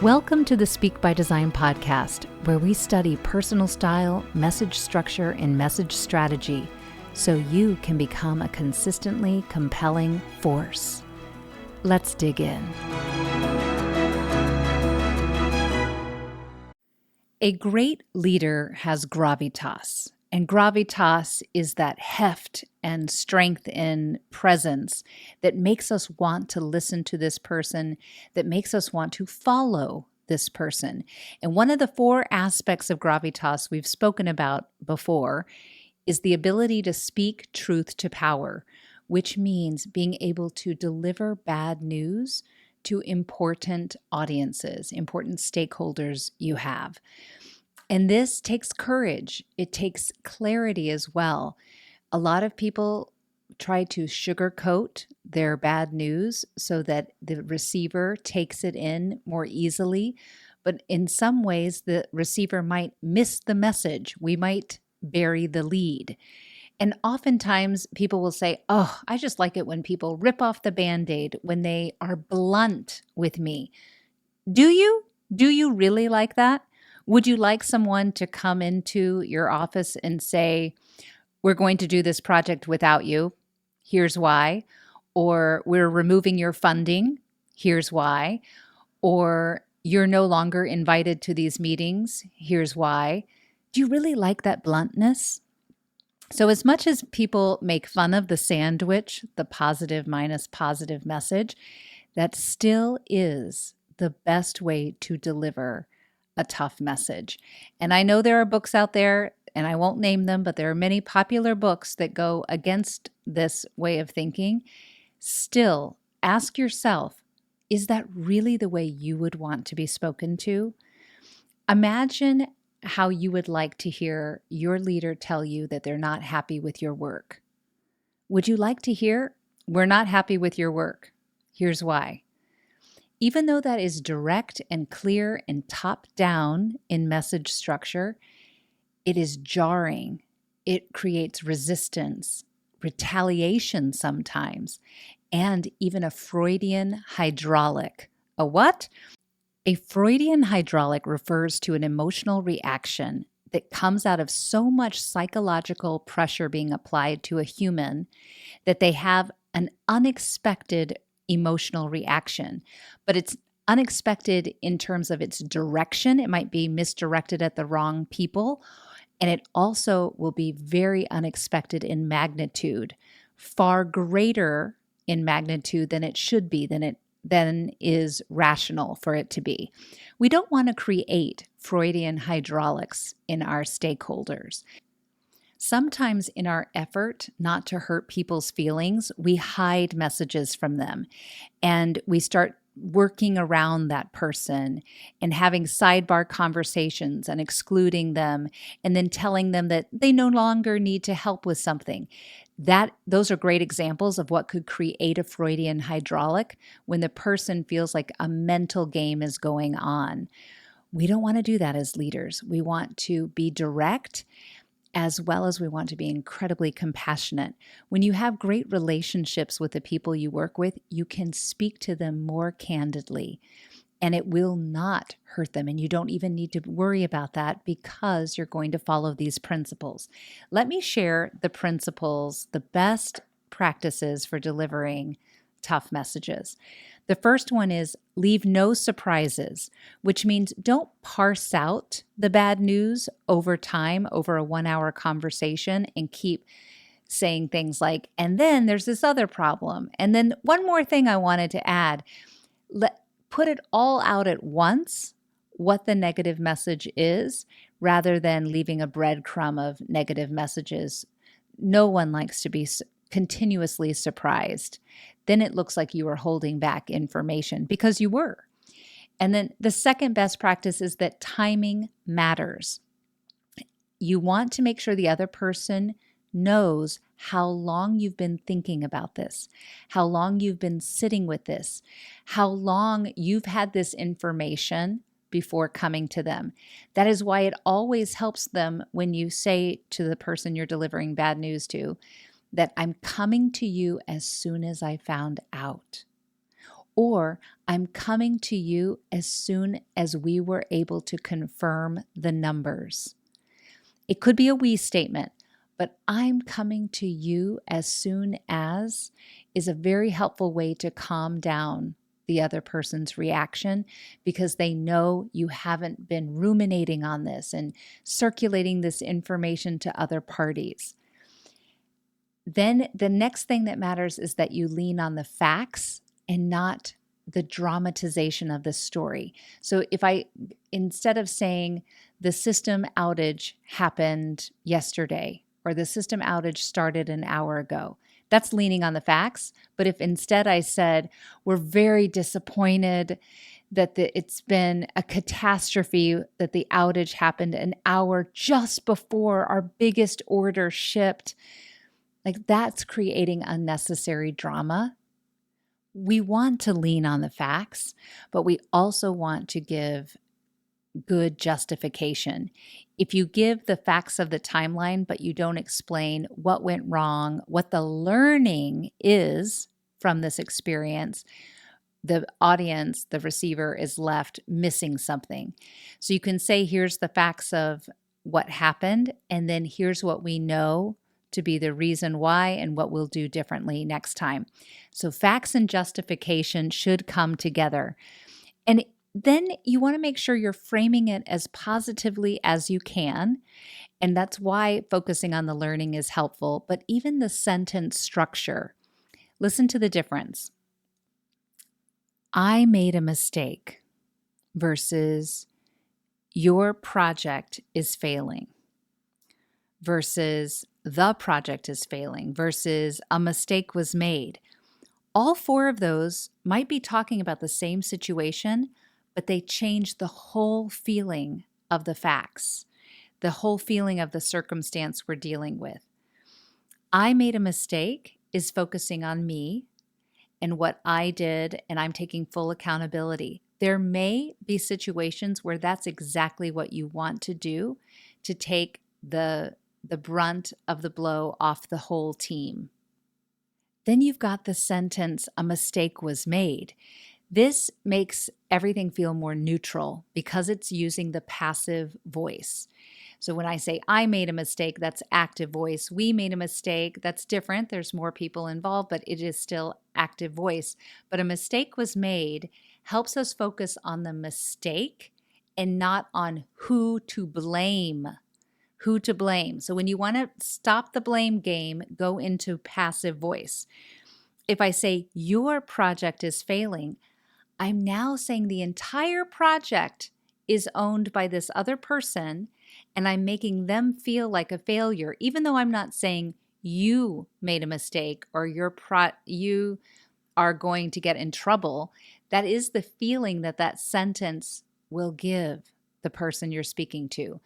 Welcome to the Speak by Design podcast, where we study personal style, message structure, and message strategy so you can become a consistently compelling force. Let's dig in. A great leader has gravitas, and gravitas is that heft and strength and presence that makes us want to listen to this person, that makes us want to follow this person. And one of the four aspects of gravitas we've spoken about before is the ability to speak truth to power, which means being able to deliver bad news to important audiences, important stakeholders you have. And this takes courage. It takes clarity as well. A lot of people try to sugarcoat their bad news so that the receiver takes it in more easily. But in some ways, the receiver might miss the message. We might bury the lead. And oftentimes people will say, oh, I just like it when people rip off the bandaid, when they are blunt with me. Do you? Do you really like that? Would you like someone to come into your office and say, we're going to do this project without you? Here's why. Or we're removing your funding. Here's why. Or you're no longer invited to these meetings. Here's why. Do you really like that bluntness? So as much as people make fun of the sandwich, the positive minus positive message, that still is the best way to deliver a tough message. And I know there are books out there, and I won't name them, but there are many popular books that go against this way of thinking. Still, ask yourself, is that really the way you would want to be spoken to? Imagine how you would like to hear your leader tell you that they're not happy with your work. Would you like to hear, we're not happy with your work? Here's why. Even though that is direct and clear and top down in message structure, it is jarring. It creates resistance, retaliation sometimes, and even a Freudian hydraulic. A what? A Freudian hydraulic refers to an emotional reaction that comes out of so much psychological pressure being applied to a human that they have an unexpected emotional reaction. But it's unexpected in terms of its direction. It might be misdirected at the wrong people. And it also will be very unexpected in magnitude, far greater in magnitude than it should be, than is rational for it to be. We don't want to create Freudian hydraulics in our stakeholders. Sometimes in our effort not to hurt people's feelings, we hide messages from them and we start working around that person and having sidebar conversations and excluding them and then telling them that they no longer need to help with something. Those are great examples of what could create a Freudian hydraulic when the person feels like a mental game is going on. We don't want to do that as leaders. We want to be direct, as well as we want to be incredibly compassionate. When you have great relationships with the people you work with, you can speak to them more candidly, and it will not hurt them. And you don't even need to worry about that because you're going to follow these principles. Let me share the principles, the best practices for delivering tough messages. The first one is leave no surprises, which means don't parse out the bad news over time, over a 1-hour conversation, and keep saying things like, and then there's this other problem. And then one more thing I wanted to add, put it all out at once, what the negative message is, rather than leaving a breadcrumb of negative messages. No one likes to be continuously surprised. Then it looks like you were holding back information because you were. And then the second best practice is that timing matters. You want to make sure the other person knows how long you've been thinking about this, how long you've been sitting with this, how long you've had this information before coming to them. That is why it always helps them when you say to the person you're delivering bad news to, that I'm coming to you as soon as I found out. Or I'm coming to you as soon as we were able to confirm the numbers. It could be a we statement, but I'm coming to you as soon as is a very helpful way to calm down the other person's reaction, because they know you haven't been ruminating on this and circulating this information to other parties. Then the next thing that matters is that you lean on the facts and not the dramatization of the story. So instead of saying the system outage happened yesterday or the system outage started an hour ago, that's leaning on the facts. But if instead I said, we're very disappointed that it's been a catastrophe, that the outage happened an hour just before our biggest order shipped, like that's creating unnecessary drama. We want to lean on the facts, but we also want to give good justification. If you give the facts of the timeline, but you don't explain what went wrong, what the learning is from this experience, the audience, the receiver is left missing something. So you can say, here's the facts of what happened, and then here's what we know to be the reason why and what we'll do differently next time. So facts and justification should come together. And then you want to make sure you're framing it as positively as you can. And that's why focusing on the learning is helpful. But even the sentence structure, listen to the difference. I made a mistake versus your project is failing versus the project is failing versus a mistake was made. All four of those might be talking about the same situation, but they change the whole feeling of the facts, the whole feeling of the circumstance we're dealing with. I made a mistake is focusing on me and what I did, and I'm taking full accountability. There may be situations where that's exactly what you want to do to take the brunt of the blow off the whole team. Then you've got the sentence, a mistake was made. This makes everything feel more neutral because it's using the passive voice. So when I say I made a mistake, that's active voice. We made a mistake, that's different. There's more people involved, but it is still active voice. But a mistake was made helps us focus on the mistake and not on who to blame. Who to blame. So when you want to stop the blame game, go into passive voice. If I say your project is failing, I'm now saying the entire project is owned by this other person, and I'm making them feel like a failure, even though I'm not saying you made a mistake or you are going to get in trouble. That is the feeling that sentence will give the person you're speaking to.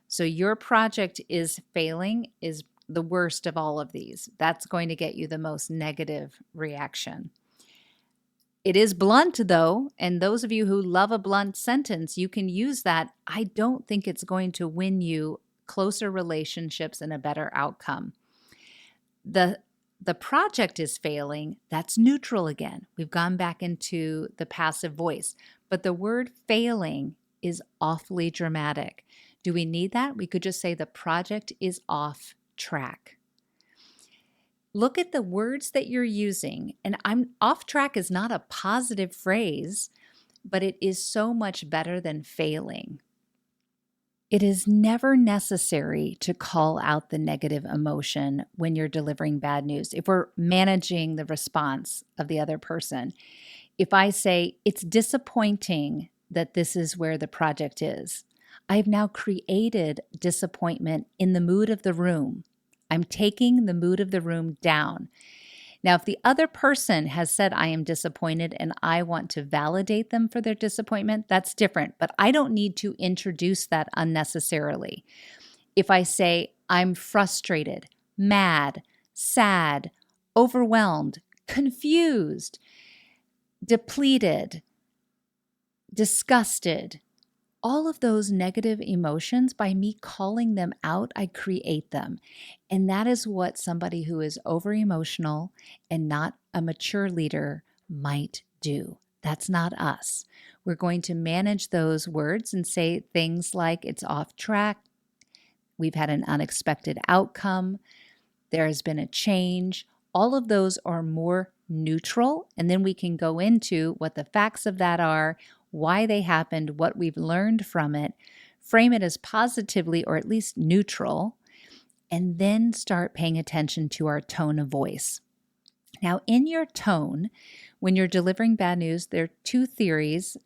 So your project is failing is the worst of all of these. That's going to get you the most negative reaction. It is blunt though, and those of you who love a blunt sentence, you can use that. I don't think it's going to win you closer relationships and a better outcome. The project is failing, that's neutral again. We've gone back into the passive voice, but the word failing is awfully dramatic. Do we need that? We could just say the project is off track. Look at the words that you're using, and I'm off track is not a positive phrase, but it is so much better than failing. It is never necessary to call out the negative emotion when you're delivering bad news. If we're managing the response of the other person, if I say, it's disappointing that this is where the project is, I've now created disappointment in the mood of the room. I'm taking the mood of the room down. Now, if the other person has said, I am disappointed and I want to validate them for their disappointment, that's different, but I don't need to introduce that unnecessarily. If I say, I'm frustrated, mad, sad, overwhelmed, confused, depleted, disgusted, all of those negative emotions, by me calling them out, I create them. And that is what somebody who is over emotional and not a mature leader might do. That's not us. We're going to manage those words and say things like it's off track, we've had an unexpected outcome, there has been a change. All of those are more neutral, and then we can go into what the facts of that are, why they happened, what we've learned from it, frame it as positively or at least neutral, and then start paying attention to our tone of voice. Now, in your tone, when you're delivering bad news, there are two theories.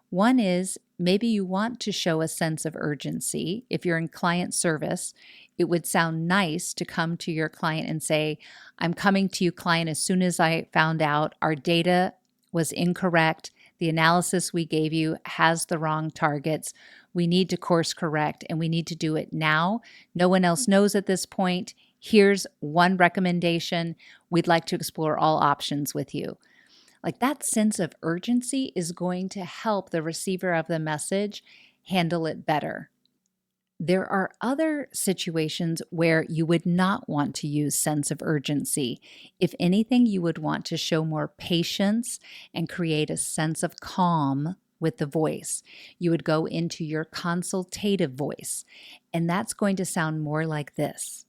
One is maybe you want to show a sense of urgency. If you're in client service, it would sound nice to come to your client and say, I'm coming to you, client, as soon as I found out our data was incorrect. The analysis we gave you has the wrong targets. We need to course correct, and we need to do it now. No one else knows at this point. Here's one recommendation. We'd like to explore all options with you. Like, that sense of urgency is going to help the receiver of the message handle it better. There are other situations where you would not want to use sense of urgency. If anything, you would want to show more patience and create a sense of calm with the voice. You would go into your consultative voice, and that's going to sound more like this.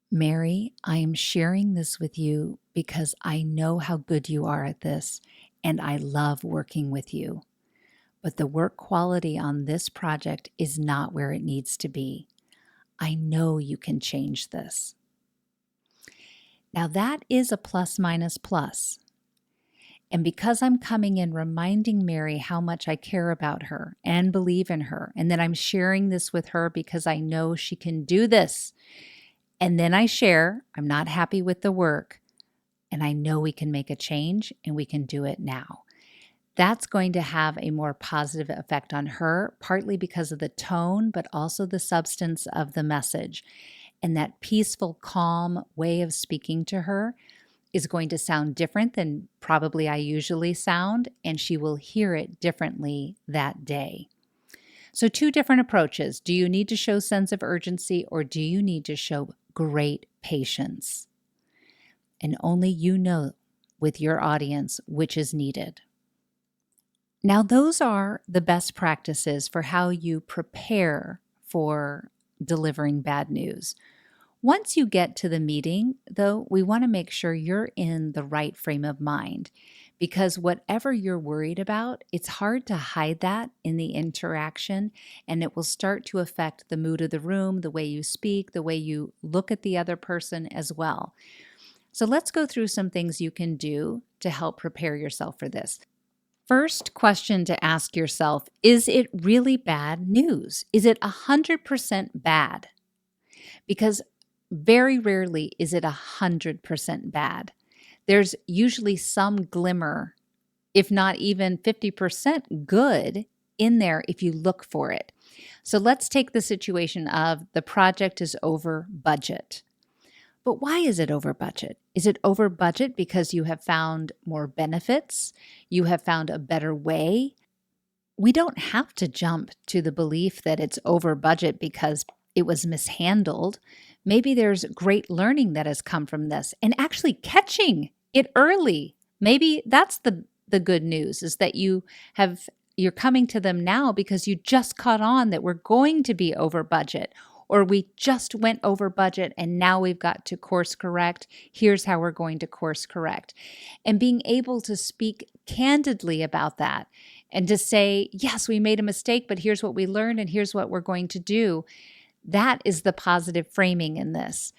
Mary, I am sharing this with you because I know how good you are at this, and I love working with you. But the work quality on this project is not where it needs to be. I know you can change this. Now that is a plus minus plus. And because I'm coming in reminding Mary how much I care about her and believe in her, and that I'm sharing this with her because I know she can do this, and then I share, I'm not happy with the work, and I know we can make a change and we can do it now. That's going to have a more positive effect on her, partly because of the tone, but also the substance of the message. And that peaceful, calm way of speaking to her is going to sound different than probably I usually sound, and she will hear it differently that day. So two different approaches. Do you need to show sense of urgency, or do you need to show great patience? And only you know with your audience which is needed. Now, those are the best practices for how you prepare for delivering bad news. Once you get to the meeting, though, we want to make sure you're in the right frame of mind, because whatever you're worried about, it's hard to hide that in the interaction, and it will start to affect the mood of the room, the way you speak, the way you look at the other person as well. So let's go through some things you can do to help prepare yourself for this. First question to ask yourself, is it really bad news? Is it 100% bad? Because very rarely is it 100% bad. There's usually some glimmer, if not even 50% good in there if you look for it. So let's take the situation of the project is over budget. But why is it over budget? Is it over budget because you have found more benefits? You have found a better way? We don't have to jump to the belief that it's over budget because it was mishandled. Maybe there's great learning that has come from this, and actually catching it early. Maybe that's the good news, is that you're coming to them now because you just caught on that we're going to be over budget, or we just went over budget and now we've got to course correct. Here's how we're going to course correct. And being able to speak candidly about that and to say, yes, we made a mistake, but here's what we learned and here's what we're going to do. That is the positive framing in this.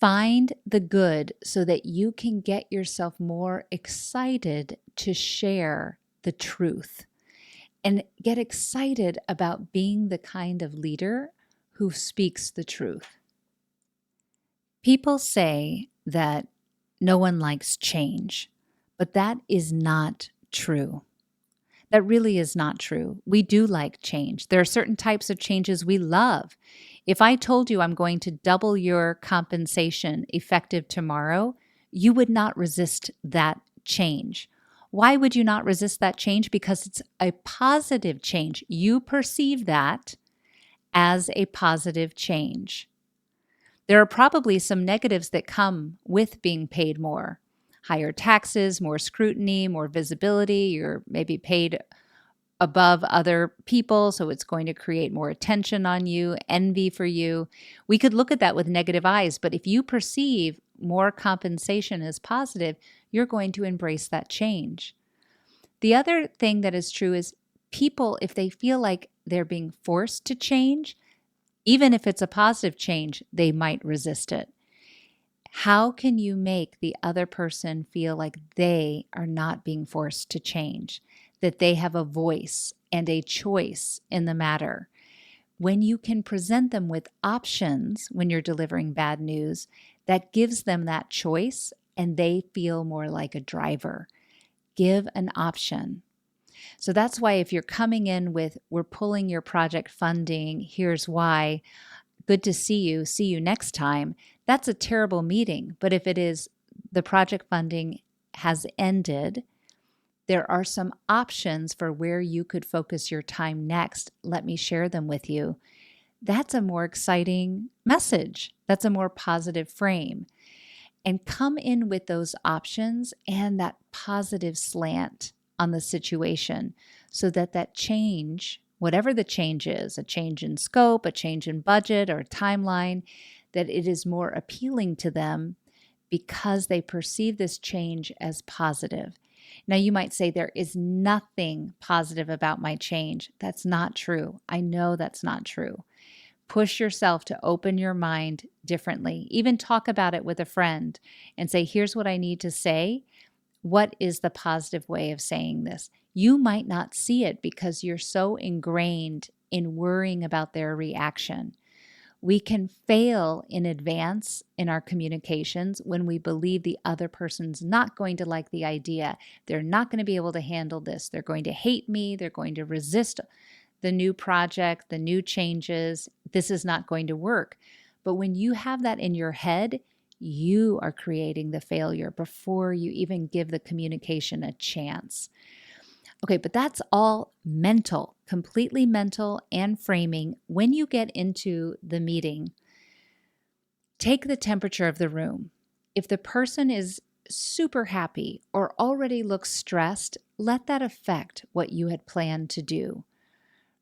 Find the good so that you can get yourself more excited to share the truth and get excited about being the kind of leader who speaks the truth. People say that no one likes change, but that is not true. That really is not true. We do like change. There are certain types of changes we love. If I told you I'm going to double your compensation effective tomorrow, you would not resist that change. Why would you not resist that change? Because it's a positive change. You perceive that as a positive change. There are probably some negatives that come with being paid more. higher taxes, more scrutiny, more visibility. You're maybe paid above other people, so it's going to create more attention on you, envy for you. We could look at that with negative eyes, but if you perceive more compensation as positive, you're going to embrace that change. The other thing that is true is people, if they feel like they're being forced to change, even if it's a positive change, they might resist it. How can you make the other person feel like they are not being forced to change, that they have a voice and a choice in the matter? When you can present them with options when you're delivering bad news, that gives them that choice and they feel more like a driver. Give an option. So that's why if you're coming in with, we're pulling your project funding, here's why, good to see you next time, that's a terrible meeting. But if it is the project funding has ended, there are some options for where you could focus your time next. Let me share them with you. That's a more exciting message. That's a more positive frame. And come in with those options and that positive slant on the situation so that that change, whatever the change is, a change in scope, a change in budget or timeline, that it is more appealing to them because they perceive this change as positive. Now, you might say there is nothing positive about my change. That's not true. I know that's not true. Push yourself to open your mind differently. Even talk about it with a friend and say, here's what I need to say. What is the positive way of saying this? You might not see it because you're so ingrained in worrying about their reaction. We can fail in advance in our communications when we believe the other person's not going to like the idea. They're not going to be able to handle this. They're going to hate me. They're going to resist the new project, the new changes. This is not going to work. But when you have that in your head, you are creating the failure before you even give the communication a chance. Okay, but that's all mental, completely mental and framing. When you get into the meeting, take the temperature of the room. If the person is super happy or already looks stressed, let that affect what you had planned to do.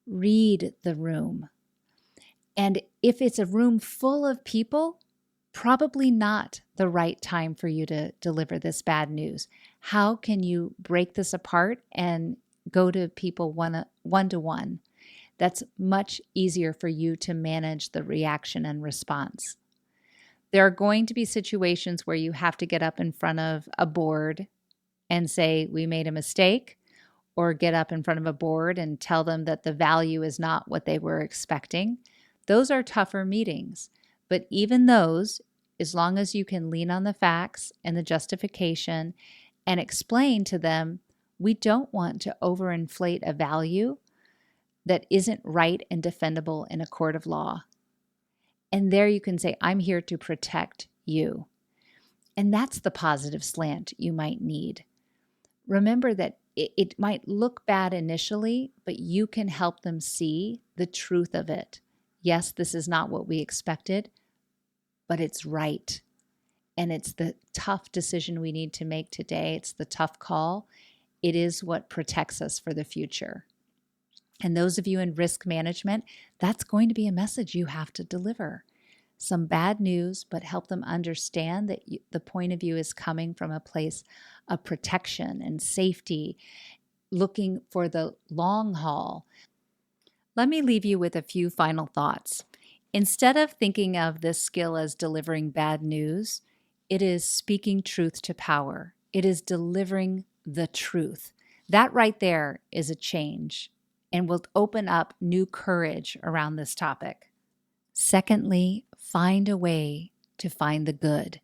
Read the room. And if it's a room full of people, probably not the right time for you to deliver this bad news. How can you break this apart and go to people one-to-one? That's much easier for you to manage the reaction and response. There are going to be situations where you have to get up in front of a board and say, we made a mistake, or get up in front of a board and tell them that the value is not what they were expecting. Those are tougher meetings. But even those, as long as you can lean on the facts and the justification and explain to them, we don't want to overinflate a value that isn't right and defendable in a court of law. And there you can say, I'm here to protect you. And that's the positive slant you might need. Remember that it might look bad initially, but you can help them see the truth of it. Yes, this is not what we expected, but it's right. And it's the tough decision we need to make today. It's the tough call. It is what protects us for the future. And those of you in risk management, that's going to be a message you have to deliver. Some bad news, but help them understand that the point of view is coming from a place of protection and safety, looking for the long haul. Let me leave you with a few final thoughts. Instead of thinking of this skill as delivering bad news, it is speaking truth to power. It is delivering the truth. That right there is a change and will open up new courage around this topic. Secondly, find a way to find the good.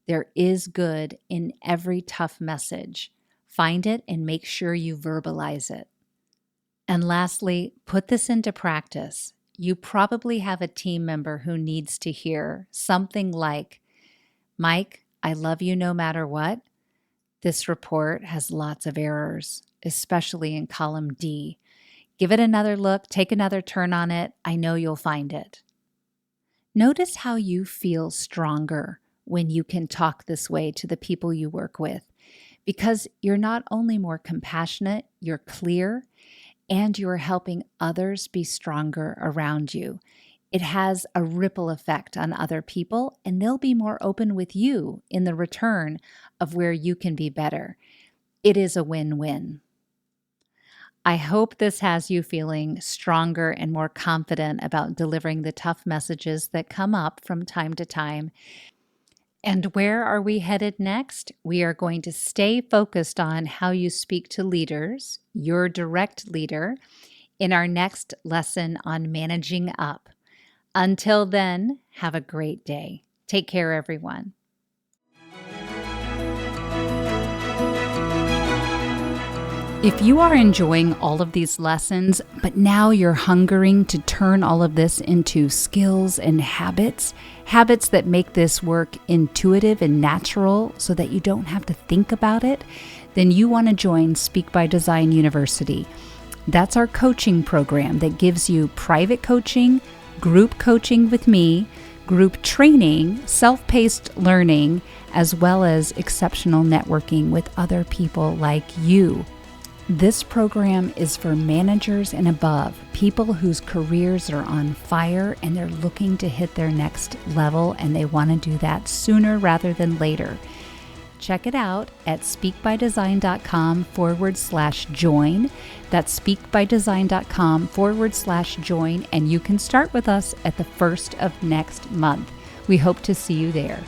There is good in every tough message. Find it and make sure you verbalize it. And lastly, put this into practice. You probably have a team member who needs to hear something like, Mike, I love you no matter what. This report has lots of errors, especially in column D. Give it another look, take another turn on it. I know you'll find it. Notice how you feel stronger when you can talk this way to the people you work with, because you're not only more compassionate, you're clear, and you're helping others be stronger around you. It has a ripple effect on other people, and they'll be more open with you in the return of where you can be better. It is a win-win. I hope this has you feeling stronger and more confident about delivering the tough messages that come up from time to time. And where are we headed next? We are going to stay focused on how you speak to leaders, your direct leader, in our next lesson on managing up. Until then, have a great day. Take care, everyone. If you are enjoying all of these lessons, but now you're hungering to turn all of this into skills and habits that make this work intuitive and natural so that you don't have to think about it, then you want to join Speak by Design University. That's our coaching program that gives you private coaching, group coaching with me, group training, self-paced learning, as well as exceptional networking with other people like you. This program is for managers and above, people whose careers are on fire and they're looking to hit their next level, and they want to do that sooner rather than later. Check it out at speakbydesign.com/join. That's speakbydesign.com/join, and you can start with us at the 1st of next month. We hope to see you there.